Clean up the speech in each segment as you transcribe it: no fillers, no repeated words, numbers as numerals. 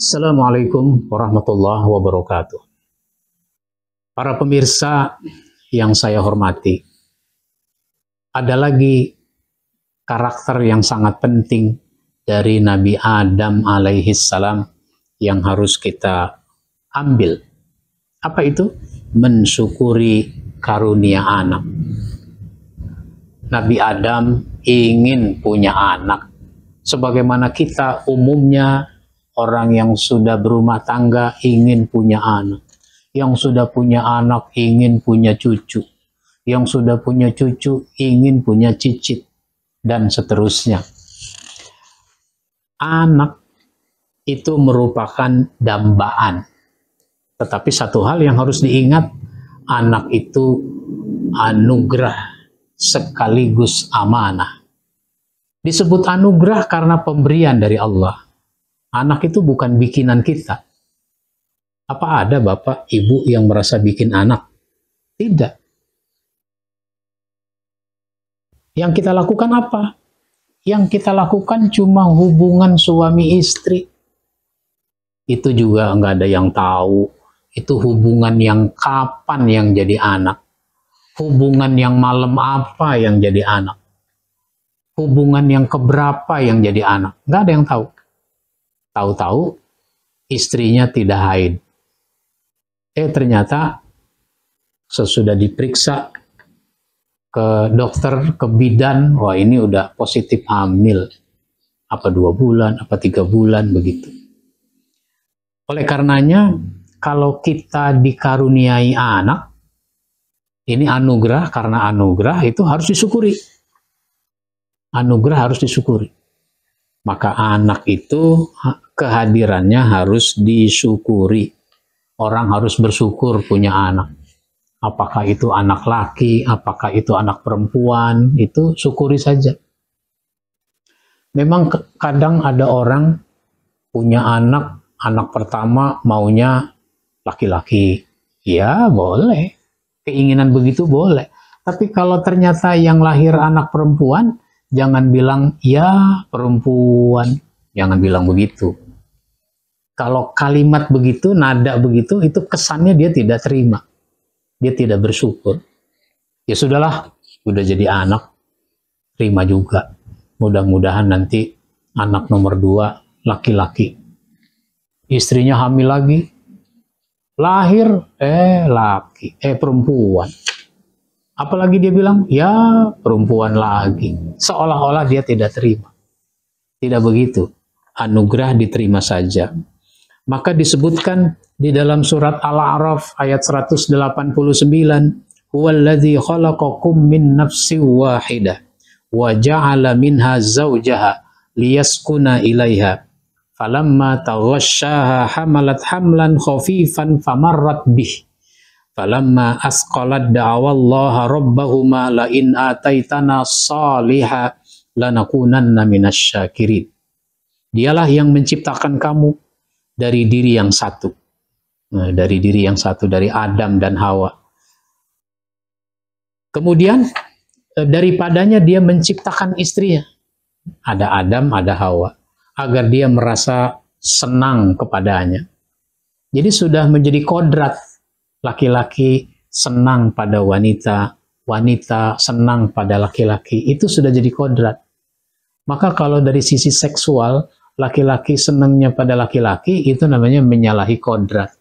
Assalamualaikum warahmatullahi wabarakatuh. Para pemirsa yang saya hormati, ada lagi karakter yang sangat penting dari Nabi Adam alaihi salam yang harus kita ambil. Apa itu? Mensyukuri karunia anak. Nabi Adam ingin punya anak. Sebagaimana kita umumnya orang yang sudah berumah tangga ingin punya anak. Yang sudah punya anak ingin punya cucu. Yang sudah punya cucu ingin punya cicit. Dan seterusnya. Anak itu merupakan dambaan. Tetapi satu hal yang harus diingat, anak itu anugerah sekaligus amanah. Disebut anugerah karena pemberian dari Allah. Anak itu bukan bikinan kita. Apa ada bapak, ibu yang merasa bikin anak? Tidak. Yang kita lakukan apa? Yang kita lakukan cuma hubungan suami istri. Itu juga nggak ada yang tahu. Itu hubungan yang kapan yang jadi anak. Hubungan yang malam apa yang jadi anak. Hubungan yang keberapa yang jadi anak. Nggak ada yang tahu. Tahu-tahu istrinya tidak haid. Ternyata sesudah diperiksa ke dokter, ke bidan, wah ini udah positif hamil. Apa 2 bulan, apa 3 bulan, begitu. Oleh karenanya, kalau kita dikaruniai anak, ini anugerah, karena anugerah itu harus disyukuri. Anugerah harus disyukuri. Maka anak itu kehadirannya harus disyukuri. Orang harus bersyukur punya anak. Apakah itu anak laki, apakah itu anak perempuan, itu syukuri saja. Memang kadang ada orang punya anak pertama maunya laki-laki. Ya boleh, keinginan begitu boleh. Tapi kalau ternyata yang lahir anak perempuan, jangan bilang, ya perempuan. Jangan bilang begitu. Kalau kalimat begitu, nada begitu, itu kesannya dia tidak terima. Dia tidak bersyukur. Ya sudahlah, udah jadi anak, terima juga. Mudah-mudahan nanti anak nomor 2, laki-laki. Istrinya hamil lagi. Lahir, laki, perempuan. Apalagi dia bilang, ya perempuan lagi. Seolah-olah dia tidak terima. Tidak begitu. Anugerah diterima saja. Maka disebutkan di dalam surat Al-A'raf ayat 189. Huwallazi khalaqakum min nafsin wahidah. Wa ja'ala minha zawjaha liyaskuna ilaiha. Falamma taghasyaha hamalat hamlan khafifan famarrat bih. Falamma asqalat da'awallaha rabbahuma la in ataitana saliha lanakunanna minasyakirin. Dialah yang menciptakan kamu dari diri yang satu. Dari diri yang satu, dari Adam dan Hawa. Kemudian daripadanya dia menciptakan istrinya. Ada Adam, ada Hawa. Agar dia merasa senang kepadanya. Jadi sudah menjadi kodrat. Laki-laki senang pada wanita, wanita senang pada laki-laki, itu sudah jadi kodrat. Maka kalau dari sisi seksual, laki-laki senangnya pada laki-laki, itu namanya menyalahi kodrat.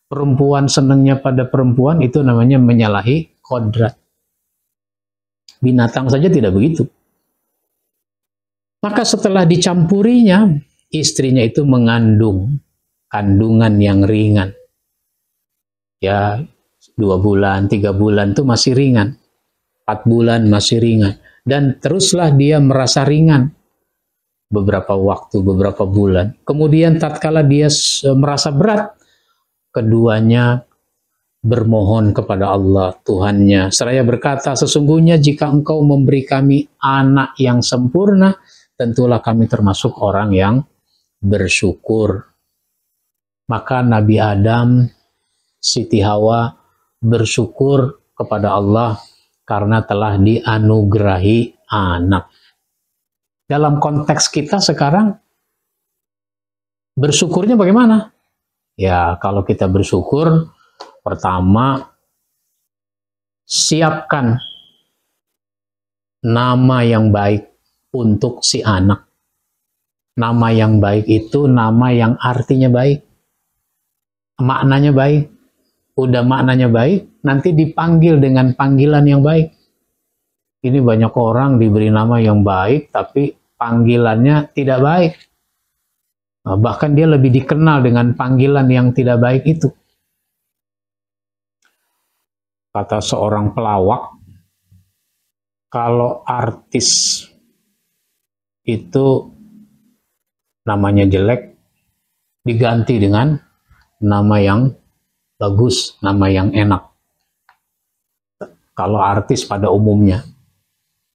Perempuan senangnya pada perempuan, itu namanya menyalahi kodrat. Binatang saja tidak begitu. Maka setelah dicampurinya, istrinya itu mengandung kandungan yang ringan. Ya, 2 bulan, 3 bulan itu masih ringan. 4 bulan masih ringan. Dan teruslah dia merasa ringan. Beberapa waktu, beberapa bulan. Kemudian tatkala dia merasa berat, keduanya bermohon kepada Allah, Tuhannya. Seraya berkata, sesungguhnya jika engkau memberi kami anak yang sempurna, tentulah kami termasuk orang yang bersyukur. Maka Nabi Adam, Siti Hawa bersyukur kepada Allah karena telah dianugerahi anak. Dalam konteks kita sekarang, Bersyukurnya bagaimana? Ya, kalau kita bersyukur, pertama, siapkan nama yang baik untuk si anak. Nama yang baik itu nama yang artinya baik. Maknanya baik. Udah maknanya baik, nanti dipanggil dengan panggilan yang baik. Ini banyak orang diberi nama yang baik, tapi panggilannya tidak baik. Nah, bahkan dia lebih dikenal dengan panggilan yang tidak baik itu. Kata seorang pelawak, kalau artis itu namanya jelek, diganti dengan nama yang bagus, nama yang enak. Kalau artis pada umumnya.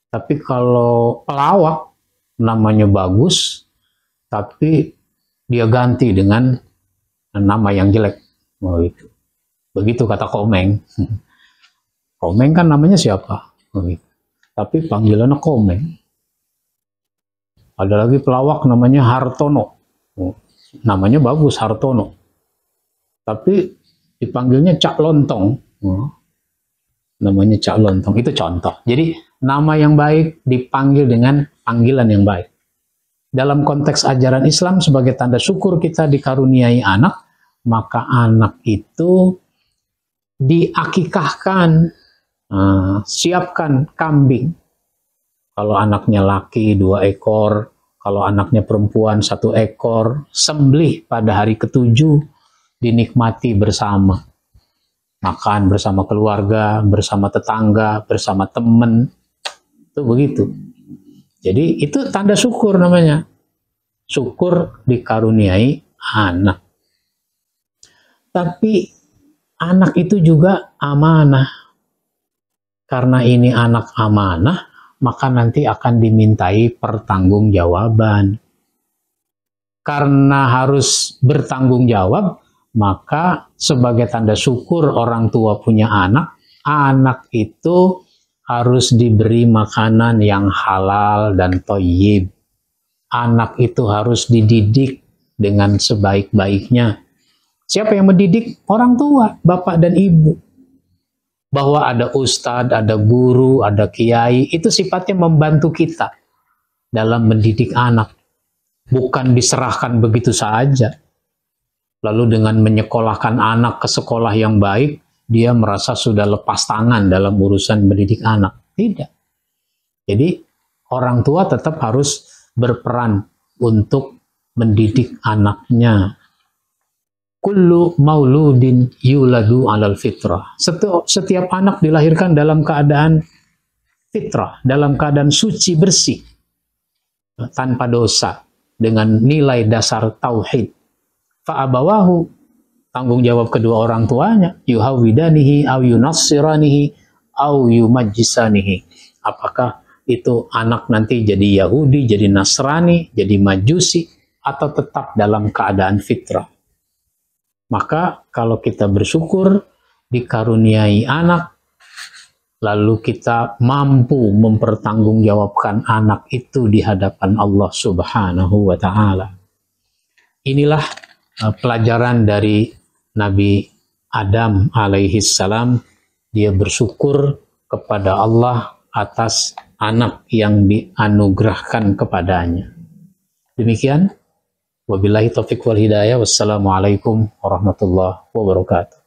Tapi kalau pelawak, namanya bagus, tapi dia ganti dengan nama yang jelek. Begitu kata Komeng. Komeng kan namanya siapa? Tapi panggilannya Komeng. Ada lagi pelawak namanya Hartono. Namanya bagus, Hartono. Tapi dipanggilnya Cak Lontong. Namanya Cak Lontong. Itu contoh. Jadi nama yang baik dipanggil dengan panggilan yang baik. Dalam konteks ajaran Islam, sebagai tanda syukur kita dikaruniai anak, maka anak itu diakikahkan, siapkan kambing. Kalau anaknya laki 2 ekor, kalau anaknya perempuan 1 ekor, sembelih pada hari ke-7, dinikmati bersama. Makan bersama keluarga, bersama tetangga, bersama teman. Itu begitu. Jadi itu tanda syukur namanya. Syukur dikaruniai anak. Tapi anak itu juga amanah. Karena ini anak amanah, maka nanti akan dimintai pertanggungjawaban. Karena harus bertanggung jawab, maka sebagai tanda syukur orang tua punya anak, anak itu harus diberi makanan yang halal dan thayyib. Anak itu harus dididik dengan sebaik-baiknya. Siapa yang mendidik? Orang tua, bapak dan ibu. Bahwa ada ustadz, ada guru, ada kiai, itu sifatnya membantu kita dalam mendidik anak. Bukan diserahkan begitu saja. Lalu dengan menyekolahkan anak ke sekolah yang baik, dia merasa sudah lepas tangan dalam urusan mendidik anak. Tidak. Jadi orang tua tetap harus berperan untuk mendidik anaknya. Kullu mauludin yuladu alal fitrah. Setiap anak dilahirkan dalam keadaan fitrah, dalam keadaan suci bersih, tanpa dosa, dengan nilai dasar tauhid. Fa'abawahu, tanggung jawab kedua orang tuanya, yuhawidanihi au yunassiranihi au yumajjisanihi. Apakah itu anak nanti jadi Yahudi, jadi Nasrani, jadi Majusi, atau tetap dalam keadaan fitrah. Maka kalau kita bersyukur dikaruniai anak, lalu kita mampu mempertanggungjawabkan anak itu di hadapan Allah Subhanahu wa Ta'ala. Inilah pelajaran dari Nabi Adam alaihi salam. Dia bersyukur kepada Allah atas anak yang dianugerahkan kepadanya. Demikian. Wabillahi taufiq wal hidayah. Wassalamualaikum warahmatullahi wabarakatuh.